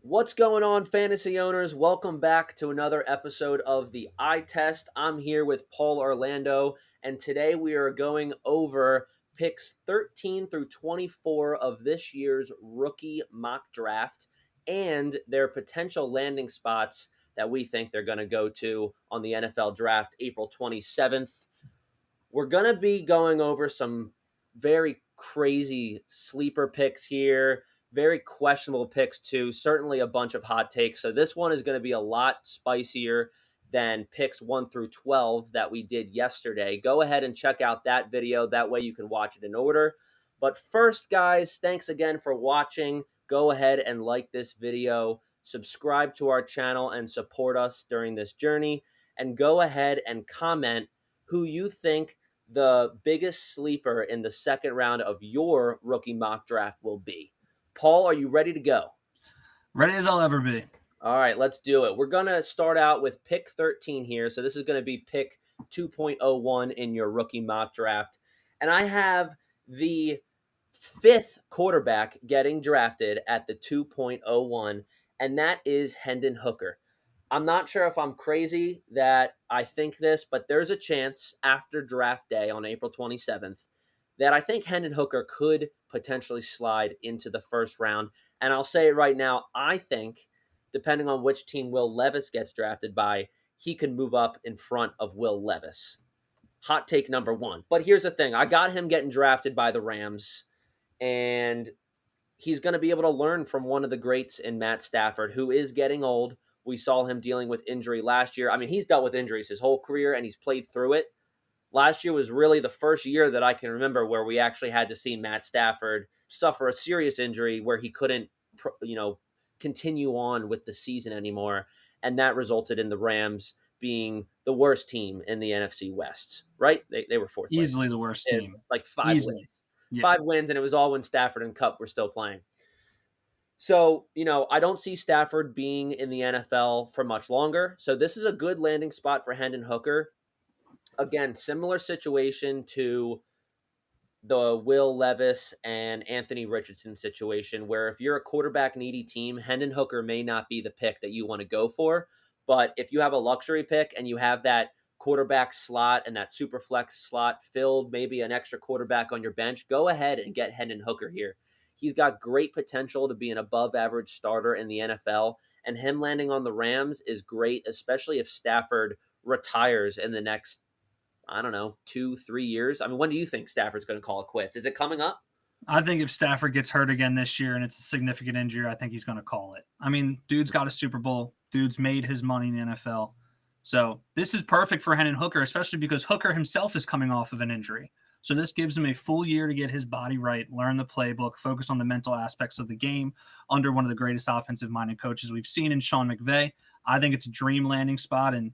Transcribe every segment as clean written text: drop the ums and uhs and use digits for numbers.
What's going on, fantasy owners? Welcome back to another episode of the Eye Test. I'm here with Paul Orlando, and today we are going over picks 13 through 24 of this year's rookie mock draft and their potential landing spots that we think they're going to go to on the NFL draft April 27th. We're going to be going over some very crazy sleeper picks here, very questionable picks too, certainly a bunch of hot takes. So this one is going to be a lot spicier than picks 1 through 12 that we did yesterday. Go ahead and check out that video. That way you can watch it in order. But first, guys, thanks again for watching. Go ahead and like this video, subscribe to our channel, and support us during this journey. And go ahead and comment who you think the biggest sleeper in the second round of your rookie mock draft will be. Paul, are you ready to go? Ready as I'll ever be. All right, let's do it. We're going to start out with pick 13 here. So this is going to be pick 2.01 in your rookie mock draft. And I have the fifth quarterback getting drafted at the 2.01, and that is Hendon Hooker. I'm not sure if I'm crazy that I think this, but there's a chance after draft day on April 27th that I think Hendon Hooker could potentially slide into the first round. And I'll say it right now, I think, depending on which team Will Levis gets drafted by, he could move up in front of Will Levis. Hot take number one. But here's the thing. I got him getting drafted by the Rams, and he's going to be able to learn from one of the greats in Matt Stafford, who is getting old. We saw him dealing with injury last year. I mean, he's dealt with injuries his whole career, and he's played through it. Last year was really the first year that I can remember where we actually had to see Matt Stafford suffer a serious injury where he couldn't, continue on with the season anymore. And that resulted in the Rams being the worst team in the NFC West, right? They were fourth place. Easily the worst team. Like five Easily. wins. Yeah. 5 wins, and it was all when Stafford and Kupp were still playing. So, I don't see Stafford being in the NFL for much longer. So this is a good landing spot for Hendon Hooker. Again, similar situation to the Will Levis and Anthony Richardson situation, where if you're a quarterback needy team, Hendon Hooker may not be the pick that you want to go for. But if you have a luxury pick and you have that quarterback slot and that super flex slot filled, maybe an extra quarterback on your bench, go ahead and get Hendon Hooker here. He's got great potential to be an above average starter in the NFL, and him landing on the Rams is great, especially if Stafford retires in the next 2-3 years. I mean, when do you think Stafford's going to call it quits? Is it coming up? I think if Stafford gets hurt again this year and it's a significant injury, I think he's going to call it. I mean, dude's got a Super Bowl. Dude's made his money in the NFL. So this is perfect for Hendon Hooker, especially because Hooker himself is coming off of an injury. So this gives him a full year to get his body right, learn the playbook, focus on the mental aspects of the game under one of the greatest offensive-minded coaches we've seen in Sean McVay. I think it's a dream landing spot, and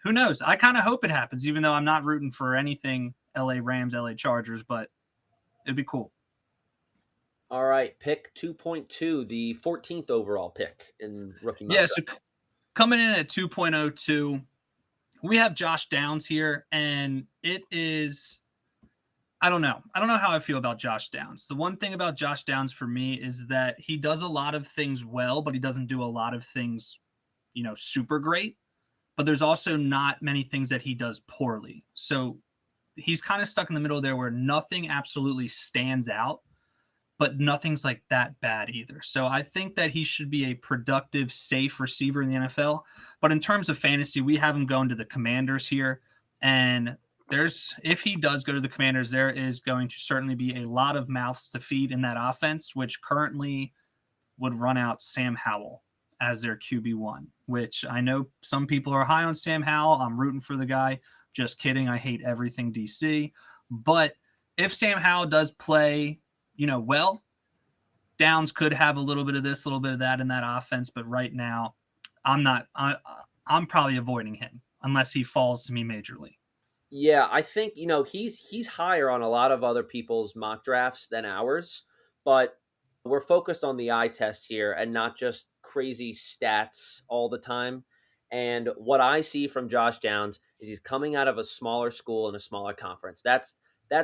who knows? I kind of hope it happens, even though I'm not rooting for anything LA Rams, LA Chargers, but it'd be cool. All right, pick 2.2, the 14th overall pick in rookie mock draft. So coming in at 2.02, we have Josh Downs here, and it is – I don't know. I don't know how I feel about Josh Downs. The one thing about Josh Downs for me is that he does a lot of things well, but he doesn't do a lot of things, super great. But there's also not many things that he does poorly. So he's kind of stuck in the middle there where nothing absolutely stands out, but nothing's like that bad either. So I think that he should be a productive, safe receiver in the NFL. But in terms of fantasy, we have him going to the Commanders here. And if he does go to the Commanders, there is going to certainly be a lot of mouths to feed in that offense, which currently would run out Sam Howell as their QB1, which I know some people are high on Sam Howell. I'm rooting for the guy. Just kidding. I hate everything DC. But if Sam Howell does play, well, Downs could have a little bit of this, a little bit of that in that offense. But right now, I'm probably avoiding him unless he falls to me majorly. Yeah, I think, he's higher on a lot of other people's mock drafts than ours, but we're focused on the eye test here and not just crazy stats all the time. And what I see from Josh Downs is he's coming out of a smaller school in a smaller conference. That's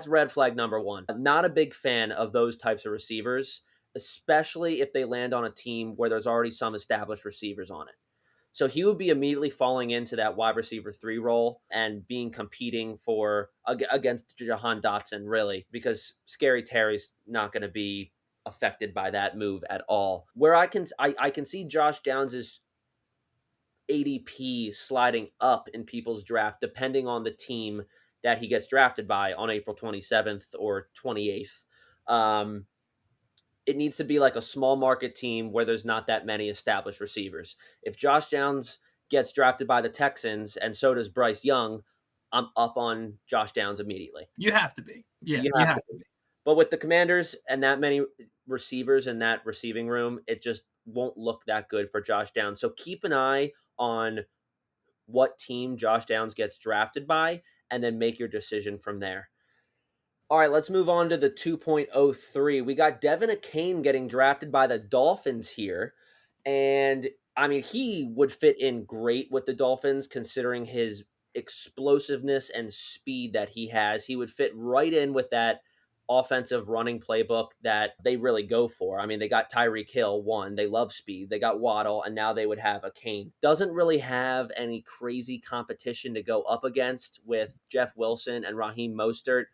red flag number one. I'm not a big fan of those types of receivers. especially if they land on a team where there's already some established receivers on it. So he would be immediately falling into that wide receiver 3 role and being competing for against Jahan Dotson, really, because Scary Terry's not going to be affected by that move at all. Where I can see Josh Downs' ADP sliding up in people's draft depending on the team that he gets drafted by on April 27th or 28th. It needs to be like a small market team where there's not that many established receivers. If Josh Downs gets drafted by the Texans and so does Bryce Young, I'm up on Josh Downs immediately. You have to be. Yeah, You you have have to to be. be. But with the Commanders and that many receivers in that receiving room, it just won't look that good for Josh Downs. So keep an eye on what team Josh Downs gets drafted by and then make your decision from there. All right, let's move on to the 2.03. We got Devin Akane getting drafted by the Dolphins here. And I mean, he would fit in great with the Dolphins considering his explosiveness and speed that he has. He would fit right in with that offensive running playbook that they really go for. I mean, they got Tyreek Hill, one, they love speed. They got Waddle, and now they would have Akane. Doesn't really have any crazy competition to go up against with Jeff Wilson and Raheem Mostert.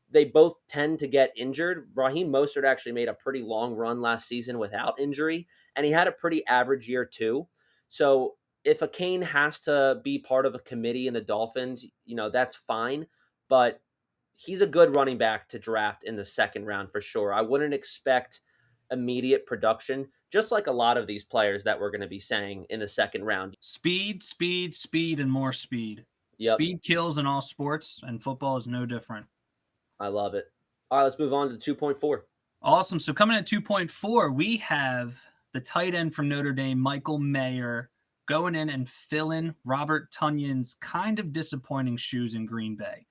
They both tend to get injured. Raheem Mostert actually made a pretty long run last season without injury, and he had a pretty average year too. So if Akane has to be part of a committee in the Dolphins, that's fine. But he's a good running back to draft in the second round for sure. I wouldn't expect immediate production, just like a lot of these players that we're going to be saying in the second round. Speed, speed, speed, and more speed. Yep, Speed kills in all sports, and football is no different. I love it. All right, let's move on to 2.4. Awesome. So coming at 2.4, we have the tight end from Notre Dame, Michael Mayer, going in and filling Robert Tunyon's kind of disappointing shoes in Green Bay.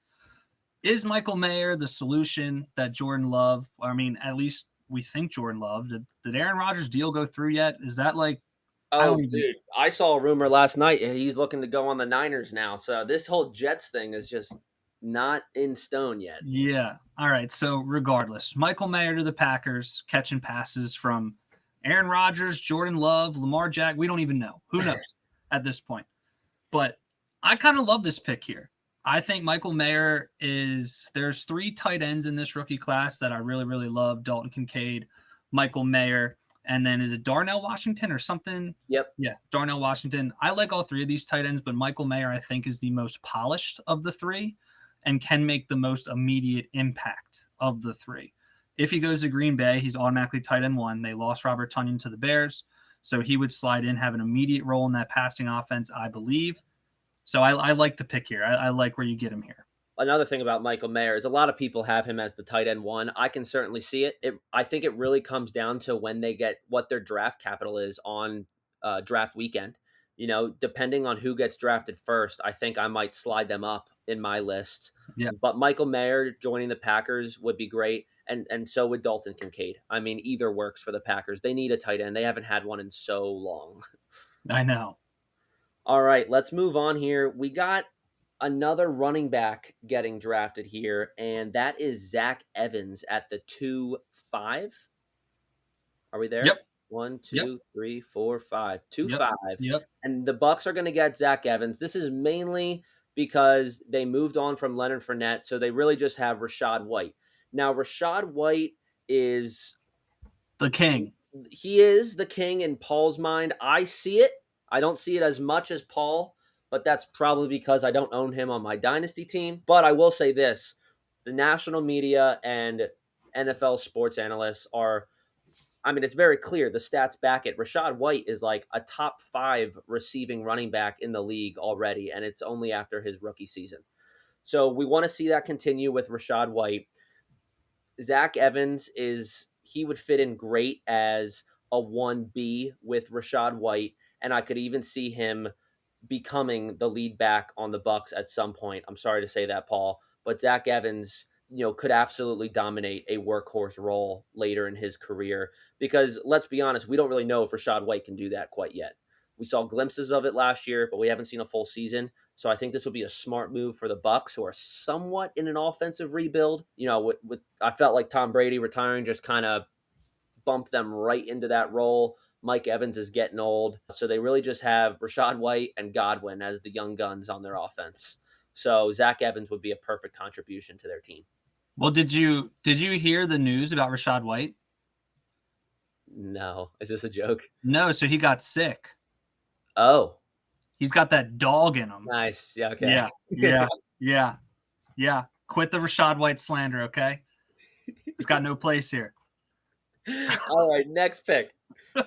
Is Michael Mayer the solution that Jordan Love, I mean, at least we think Jordan Love, did Aaron Rodgers' deal go through yet? Is that like, Oh, dude, I saw a rumor last night. He's looking to go on the Niners now. So this whole Jets thing is just not in stone yet. Yeah. All right. So regardless, Michael Mayer to the Packers, catching passes from Aaron Rodgers, Jordan Love, Lamar Jack. We don't even know. Who knows at this point? But I kind of love this pick here. I think Michael Mayer there's 3 tight ends in this rookie class that I really, really love. Dalton Kincaid, Michael Mayer, and then is it Darnell Washington or something? Yep. Yeah, Darnell Washington. I like all 3 of these tight ends, but Michael Mayer I think is the most polished of the 3 and can make the most immediate impact of the 3. If he goes to Green Bay, he's automatically tight end 1. They lost Robert Tonyan to the Bears, so he would slide in, have an immediate role in that passing offense, I believe. So I like the pick here. I like where you get him here. Another thing about Michael Mayer is a lot of people have him as the tight end 1. I can certainly see it. I think it really comes down to when they get what their draft capital is on draft weekend. Depending on who gets drafted first, I think I might slide them up in my list. Yeah. But Michael Mayer joining the Packers would be great, and so would Dalton Kincaid. I mean, either works for the Packers. They need a tight end. They haven't had one in so long. I know. All right, let's move on here. We got another running back getting drafted here, and that is Zach Evans at the 2-5. Are we there? Yep. 1, 2, Yep. 3, 4, 5. 2, Yep. 5. Yep. And the Bucs are going to get Zach Evans. This is mainly because they moved on from Leonard Fournette, so they really just have Rachaad White. Now, Rachaad White is the king. He is the king in Paul's mind. I see it. I don't see it as much as Paul, but that's probably because I don't own him on my dynasty team. But I will say this. The national media and NFL sports analysts it's very clear. The stats back it. Rachaad White is like a top 5 receiving running back in the league already, and it's only after his rookie season. So we want to see that continue with Rachaad White. Zach Evans he would fit in great as a 1B with Rachaad White, and I could even see him becoming the lead back on the Bucs at some point. I'm sorry to say that, Paul, but Zach Evans, could absolutely dominate a workhorse role later in his career because let's be honest, we don't really know if Rachaad White can do that quite yet. We saw glimpses of it last year, but we haven't seen a full season. So I think this will be a smart move for the Bucs, who are somewhat in an offensive rebuild. I felt like Tom Brady retiring just kind of bump them right into that role. Mike Evans is getting old. So they really just have Rachaad White and Godwin as the young guns on their offense. So Zach Evans would be a perfect contribution to their team. Well, did you hear the news about Rachaad White? No. Is this a joke? No, so he got sick. Oh. He's got that dog in him. Nice. Yeah, okay. Yeah. Quit the Rachaad White slander, okay? He's got no place here. All right, next pick. All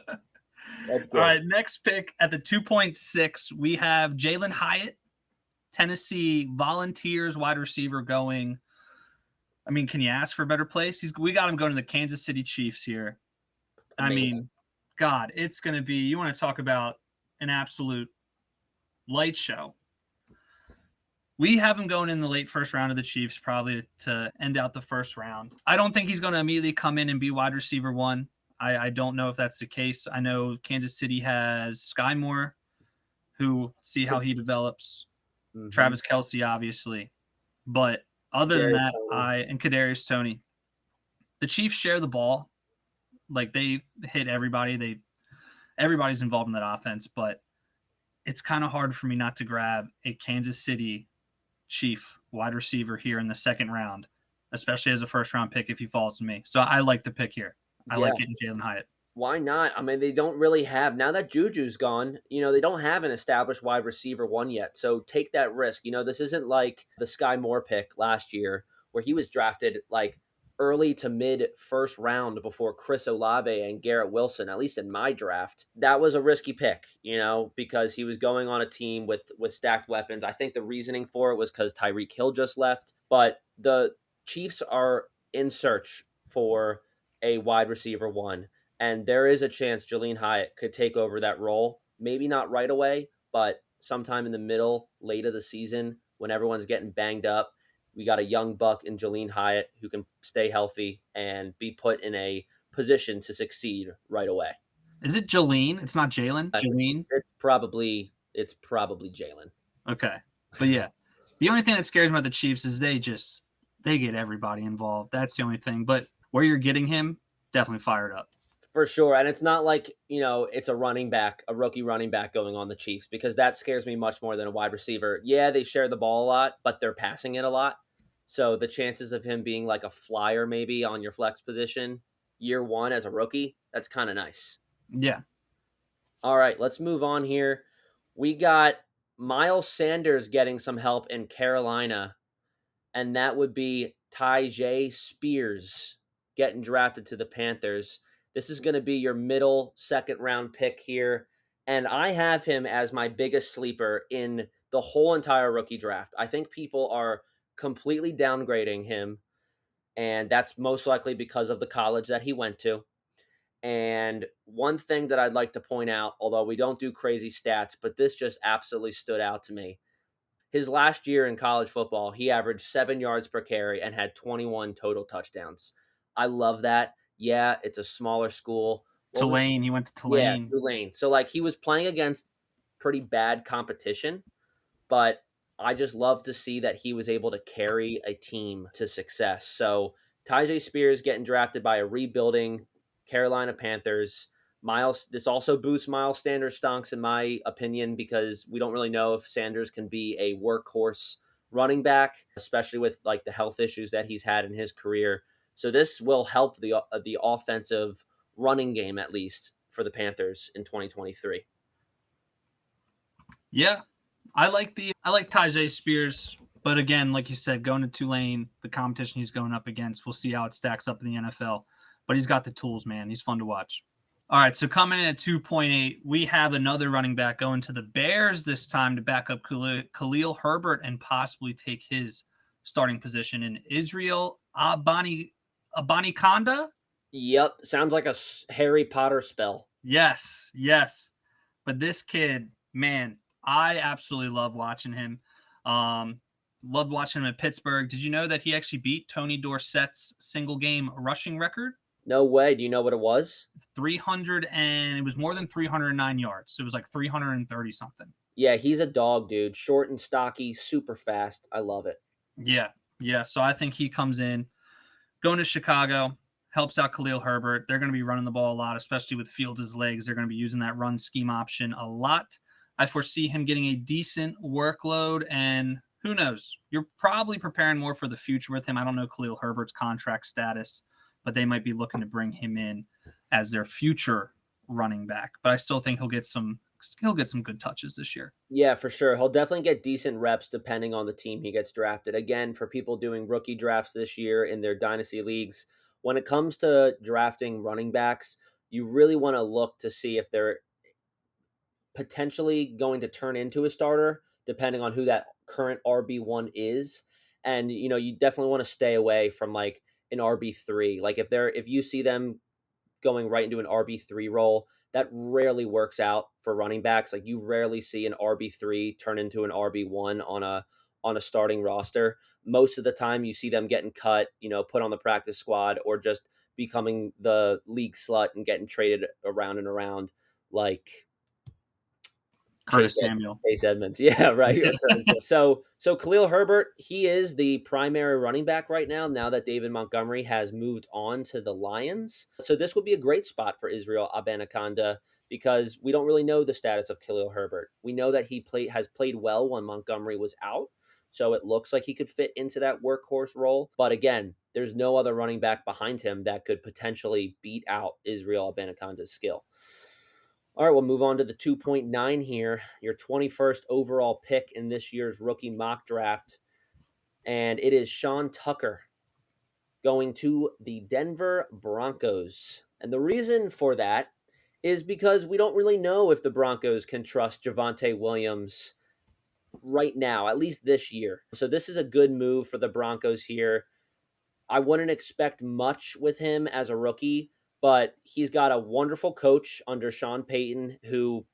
right, next pick at the 2.6, we have Jalen Hyatt, Tennessee Volunteers wide receiver going. I mean, can you ask for a better place? We got him going to the Kansas City Chiefs here. Amazing. I mean, God, it's going to be, you want to talk about an absolute light show. We have him going in the late first round of the Chiefs, probably to end out the first round. I don't think he's going to immediately come in and be wide receiver one. I don't know if that's the case. I know Kansas City has Sky Moore, who see how he develops. Mm-hmm. Travis Kelce, obviously. But other than that, and Kadarius Toney. The Chiefs share the ball. Like, they hit everybody. Everybody's involved in that offense, but it's kind of hard for me not to grab a Kansas City Chief wide receiver here in the second round, especially as a first-round pick if he falls to me. So I like the pick here. I like getting Jalen Hyatt. Why not? I mean, they don't really have, now that Juju's gone, they don't have an established wide receiver one yet. So take that risk. This isn't like the Sky Moore pick last year where he was drafted like early to mid first round before Chris Olave and Garrett Wilson, at least in my draft. That was a risky pick, because he was going on a team with stacked weapons. I think the reasoning for it was because Tyreek Hill just left. But the Chiefs are in search for a wide receiver one. And there is a chance Jalen Hyatt could take over that role. Maybe not right away, but sometime in the middle, late of the season, when everyone's getting banged up. We got a young buck in Jalen Hyatt who can stay healthy and be put in a position to succeed right away. Is it Jalen? It's not Jalen? Jalen? It's probably Jalen. Okay. But yeah, the only thing that scares me about the Chiefs is they get everybody involved. That's the only thing. But where you're getting him, definitely fired up. For sure. And it's not like, it's a rookie running back going on the Chiefs, because that scares me much more than a wide receiver. Yeah, they share the ball a lot, but they're passing it a lot. So the chances of him being like a flyer maybe on your flex position year one as a rookie, that's kind of nice. Yeah. All right, let's move on here. We got Miles Sanders getting some help in Carolina, and that would be Tyjae Spears getting drafted to the Panthers. This is going to be your middle second round pick here. And I have him as my biggest sleeper in the whole entire rookie draft. I think people are completely downgrading him. And that's most likely because of the college that he went to. And one thing that I'd like to point out, although we don't do crazy stats, but this just absolutely stood out to me. His last year in college football, he averaged 7 yards per carry and had 21 total touchdowns. I love that. Yeah, it's a smaller school. Tulane. He went to Tulane. Yeah, Tulane. So, he was playing against pretty bad competition, but I just love to see that he was able to carry a team to success. So, Tyjae Spears getting drafted by a rebuilding Carolina Panthers. This also boosts Miles Sanders' stonks, in my opinion, because we don't really know if Sanders can be a workhorse running back, especially with the health issues that he's had in his career. So this will help the offensive running game, at least, for the Panthers in 2023. Yeah, I like Tyjae Spears, but again, like you said, going to Tulane, the competition he's going up against, we'll see how it stacks up in the NFL. But he's got the tools, man. He's fun to watch. All right, so coming in at 2.8, we have another running back going to the Bears this time to back up Khalil Herbert and possibly take his starting position in Israel Abanikanda? Yep. Sounds like a Harry Potter spell. Yes. But this kid, man, I absolutely love watching him. Loved watching him at Pittsburgh. Did you know that he actually beat Tony Dorsett's single game rushing record? No way. Do you know what it was? 300, and it was more than 309 yards. It was like 330 something. Yeah, he's a dog, dude. Short and stocky, super fast. I love it. Yeah. So I think he comes in. Going to Chicago, helps out Khalil Herbert. They're going to be running the ball a lot, especially with Fields' legs. They're going to be using that run scheme option a lot. I foresee him getting a decent workload, and who knows? You're probably preparing more for the future with him. I don't know Khalil Herbert's contract status, but they might be looking to bring him in as their future running back. But I still think he'll get some good touches this year. Yeah, for sure. He'll definitely get decent reps depending on the team he gets drafted. Again, for people doing rookie drafts this year in their dynasty leagues, when it comes to drafting running backs, you really want to look to see if they're potentially going to turn into a starter, depending on who that current RB1 is. And, you definitely want to stay away from like an RB3. Like if you see them going right into an RB3 role, that rarely works out for running backs. Like you rarely see an RB3 turn into an RB1 on a starting roster. Most of the time you see them getting cut, put on the practice squad, or just becoming the league slut and getting traded around and around like Curtis Samuel. Chase Edmonds. Yeah, right. So Khalil Herbert, he is the primary running back right now that David Montgomery has moved on to the Lions. So this would be a great spot for Israel Abanikanda because we don't really know the status of Khalil Herbert. We know that he has played well when Montgomery was out. So it looks like he could fit into that workhorse role. But again, there's no other running back behind him that could potentially beat out Israel Abanikanda's skill. All right, we'll move on to the 2.9 here, your 21st overall pick in this year's rookie mock draft. And it is Sean Tucker going to the Denver Broncos. And the reason for that is because we don't really know if the Broncos can trust Javonte Williams right now, at least this year. So this is a good move for the Broncos here. I wouldn't expect much with him as a rookie, but he's got a wonderful coach under Sean Payton who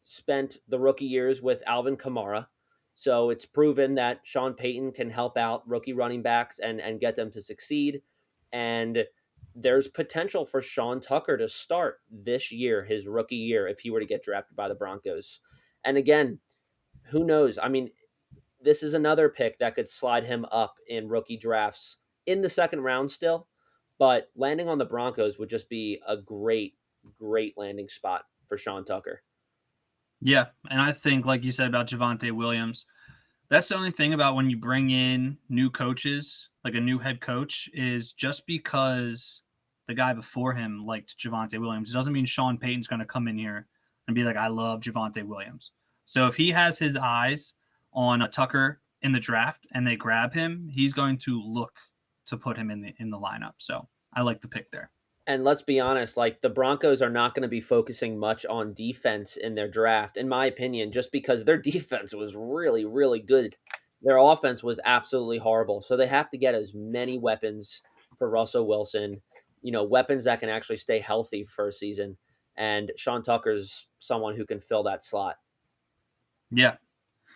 spent the rookie years with Alvin Kamara. So it's proven that Sean Payton can help out rookie running backs and get them to succeed. And there's potential for Sean Tucker to start this year, his rookie year, if he were to get drafted by the Broncos. And again, who knows? I mean, this is another pick that could slide him up in rookie drafts in the second round still. But landing on the Broncos would just be a great, great landing spot for Sean Tucker. Yeah, and I think, like you said about Javonte Williams, that's the only thing about when you bring in new coaches, like a new head coach, is just because the guy before him liked Javonte Williams, it doesn't mean Sean Payton's going to come in here and be like, I love Javonte Williams. So if he has his eyes on a Tucker in the draft and they grab him, he's going to look to put him in the lineup. So I like the pick there. And let's be honest, like the Broncos are not going to be focusing much on defense in their draft, in my opinion, just because their defense was really, really good. Their offense was absolutely horrible. So they have to get as many weapons for Russell Wilson, weapons that can actually stay healthy for a season. And Sean Tucker's someone who can fill that slot. Yeah.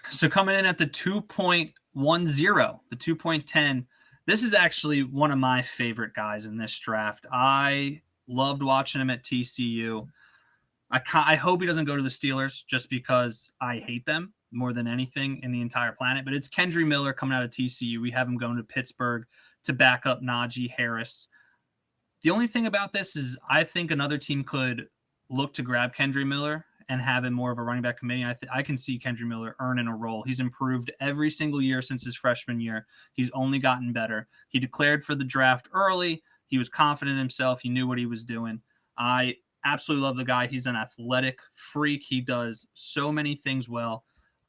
So coming in at the 2.10, the 2.10, this is actually one of my favorite guys in this draft. I loved watching him at TCU. I hope he doesn't go to the Steelers just because I hate them more than anything in the entire planet. But it's Kendre Miller coming out of TCU. We have him going to Pittsburgh to back up Najee Harris. The only thing about this is I think another team could look to grab Kendre Miller and have him more of a running back committee. I can see Kendre Miller earning a role. He's improved every single year since his freshman year. He's only gotten better. He declared for the draft early. He was confident in himself. He knew what he was doing. I absolutely love the guy. He's an athletic freak. He does so many things well.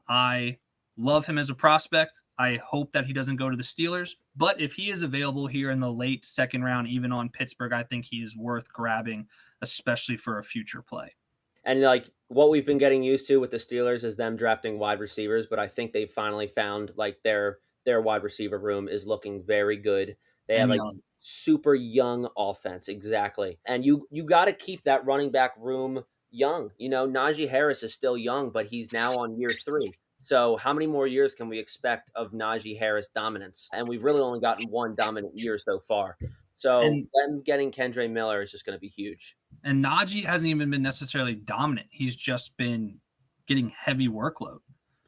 I love him as a prospect. I hope that he doesn't go to the Steelers. But if he is available here in the late second round, even on Pittsburgh, I think he is worth grabbing, especially for a future play. And like what we've been getting used to with the Steelers is them drafting wide receivers, but I think they finally found like their wide receiver room is looking very good. They have like super young offense, exactly. And you got to keep that running back room young. Najee Harris is still young, but he's now on year 3. So how many more years can we expect of Najee Harris dominance? And we've really only gotten one dominant year so far. So them getting Kendre Miller is just going to be huge. And Najee hasn't even been necessarily dominant. He's just been getting heavy workload.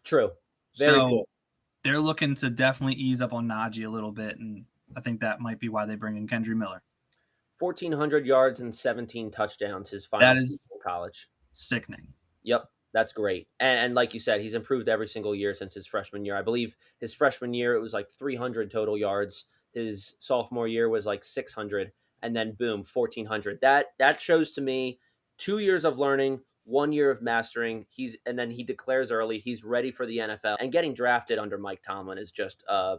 True. Very cool. They're looking to definitely ease up on Najee a little bit, and I think that might be why they bring in Kendre Miller. 1,400 yards and 17 touchdowns his final That season is in college. sickening. Yep, that's great. And like you said, he's improved every single year since his freshman year. I believe his freshman year it was like 300 total yards. His sophomore year was like 600, and then boom, 1,400. That shows to me 2 years of learning, 1 year of mastering. And then he declares early he's ready for the NFL. And getting drafted under Mike Tomlin is just a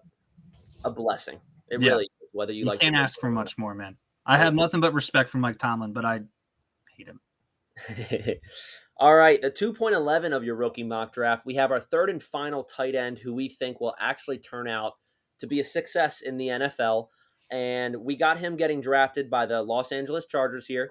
blessing. It Yeah, really is, whether you you like to can't admit ask for much more, man. I it have nothing but respect for Mike Tomlin, but I hate him. or not. All right, the 2.11 of your rookie mock draft, we have our third and final tight end who we think will actually turn out to be a success in the NFL. And we got him getting drafted by the Los Angeles Chargers here.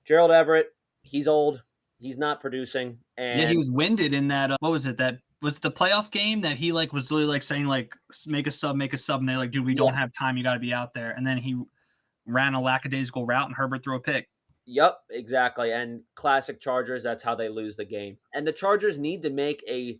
Gerald Everett, he's old. He's not producing. Yeah, he And was winded in that. What was it? That was the playoff game that he like was literally like saying like make a sub, and they're like, dude, we yeah, don't have time. You got to be out there. And then he ran a lackadaisical route, and Herbert threw a pick. yep, exactly. And classic Chargers, that's how they lose the game. And the Chargers need to make a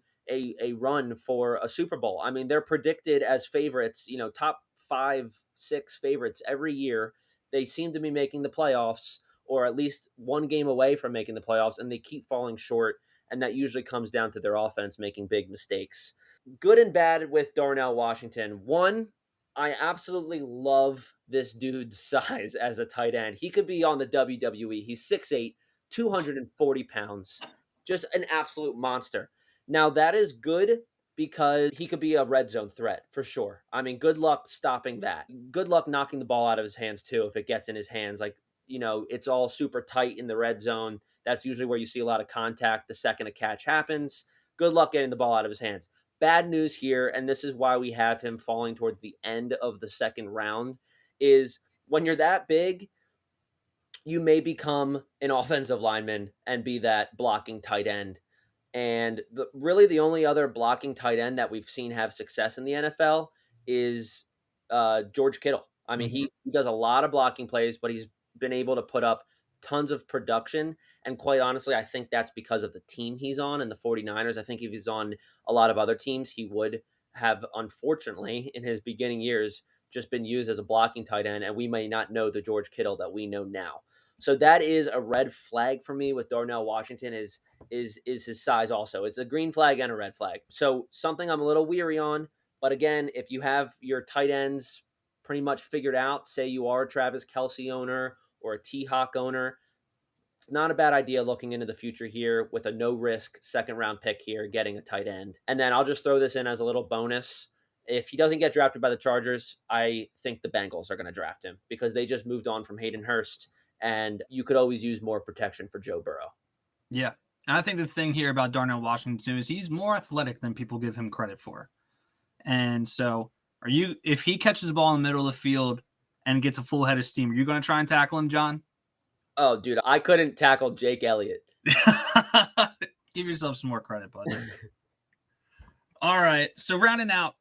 run for a Super Bowl. I mean, they're predicted as favorites, top 5, 6 favorites every year. They seem to be making the playoffs or at least one game away from making the playoffs, and they keep falling short. And that usually comes down to their offense making big mistakes. Good and bad with Darnell Washington. One, I absolutely love this dude's size as a tight end. He could be on the WWE. He's 6'8", 240 pounds, just an absolute monster. Now, that is good because he could be a red zone threat for sure. I mean, good luck stopping that. Good luck knocking the ball out of his hands, too, if it gets in his hands. Like, it's all super tight in the red zone. That's usually where you see a lot of contact the second a catch happens. Good luck getting the ball out of his hands. Bad news here, and this is why we have him falling towards the end of the second round, is when you're that big, you may become an offensive lineman and be that blocking tight end. And really the only other blocking tight end that we've seen have success in the NFL is George Kittle. I mean, Mm-hmm. he does a lot of blocking plays, but he's been able to put up tons of production. And quite honestly, I think that's because of the team he's on and the 49ers. I think if he's on a lot of other teams, he would have, unfortunately, in his beginning years, just been used as a blocking tight end. And we may not know the George Kittle that we know now. So that is a red flag for me with Darnell Washington is his size also. It's a green flag and a red flag. So something I'm a little weary on. But again, if you have your tight ends pretty much figured out, say you are a Travis Kelce owner or a T-Hawk owner, it's not a bad idea looking into the future here with a no-risk second-round pick here, getting a tight end. And then I'll just throw this in as a little bonus. If he doesn't get drafted by the Chargers, I think the Bengals are going to draft him because they just moved on from Hayden Hurst, and you could always use more protection for Joe Burrow. Yeah. And I think the thing here about Darnell Washington is he's more athletic than people give him credit for. And so if he catches the ball in the middle of the field and gets a full head of steam, are you going to try and tackle him, John? Oh, dude, I couldn't tackle Jake Elliott. Give yourself some more credit, bud. All right. So rounding out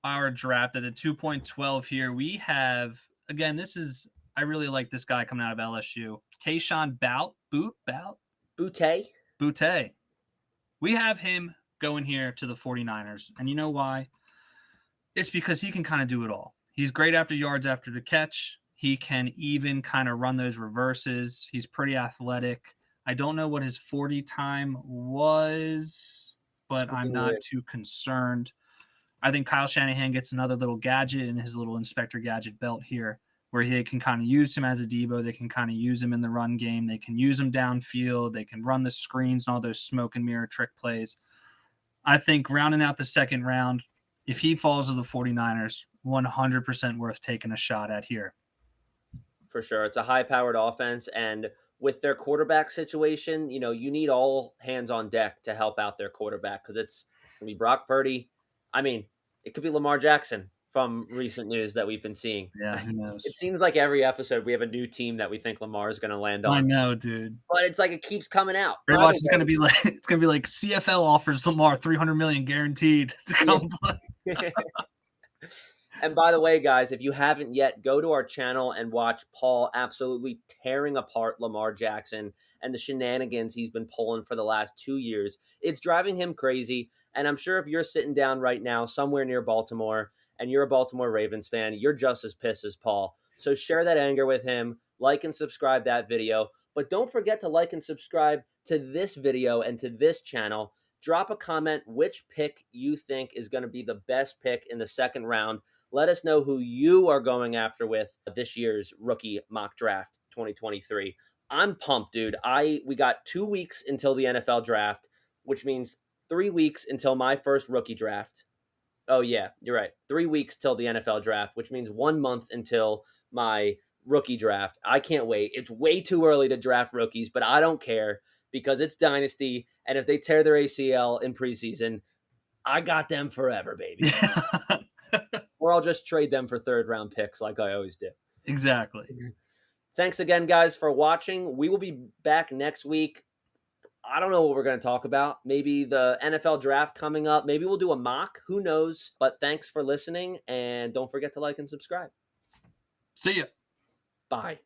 our draft at the 2.12 here, we have, again, I really like this guy coming out of LSU. Keyshawn Boutte. We have him going here to the 49ers. And you know why? It's because he can kind of do it all. He's great after yards after the catch. He can even kind of run those reverses. He's pretty athletic. I don't know what his 40 time was, but I'm not too concerned. I think Kyle Shanahan gets another little gadget in his little Inspector Gadget belt here where they can kind of use him as a Debo. They can kind of use him in the run game. They can use him downfield. They can run the screens and all those smoke and mirror trick plays. I think rounding out the second round, if he falls to the 49ers, 100% worth taking a shot at here. For sure. It's a high-powered offense, and with their quarterback situation, you need all hands on deck to help out their quarterback because it's going to be Brock Purdy. I mean, it could be Lamar Jackson from recent news that we've been seeing. Yeah, who knows? It seems like every episode we have a new team that we think Lamar is going to land on. I know, dude. But it's like it keeps coming out. Your watch is going to be like CFL offers Lamar $300 million guaranteed to come play. And by the way, guys, if you haven't yet, go to our channel and watch Paul absolutely tearing apart Lamar Jackson and the shenanigans he's been pulling for the last 2 years. It's driving him crazy. And I'm sure if you're sitting down right now somewhere near Baltimore and you're a Baltimore Ravens fan, you're just as pissed as Paul So share that anger with him, like and subscribe that video. But don't forget to like and subscribe to this video and to this channel. Drop a comment which pick you think is going to be the best pick in the second round. Let us know who you are going after with this year's rookie mock draft 2023. I'm pumped, dude. We got 2 weeks until the NFL draft, which means 3 weeks until my first rookie draft. Oh yeah, you're right. 3 weeks till the NFL draft, which means 1 month until my rookie draft. I can't wait. It's way too early to draft rookies, but I don't care because it's dynasty, and if they tear their ACL in preseason, I got them forever, baby. Or I'll just trade them for third round picks like I always do. Exactly. Thanks again, guys, for watching. We will be back next week. I don't know what we're going to talk about. Maybe the NFL draft coming up. Maybe we'll do a mock. Who knows? But thanks for listening, and don't forget to like and subscribe. See ya. Bye.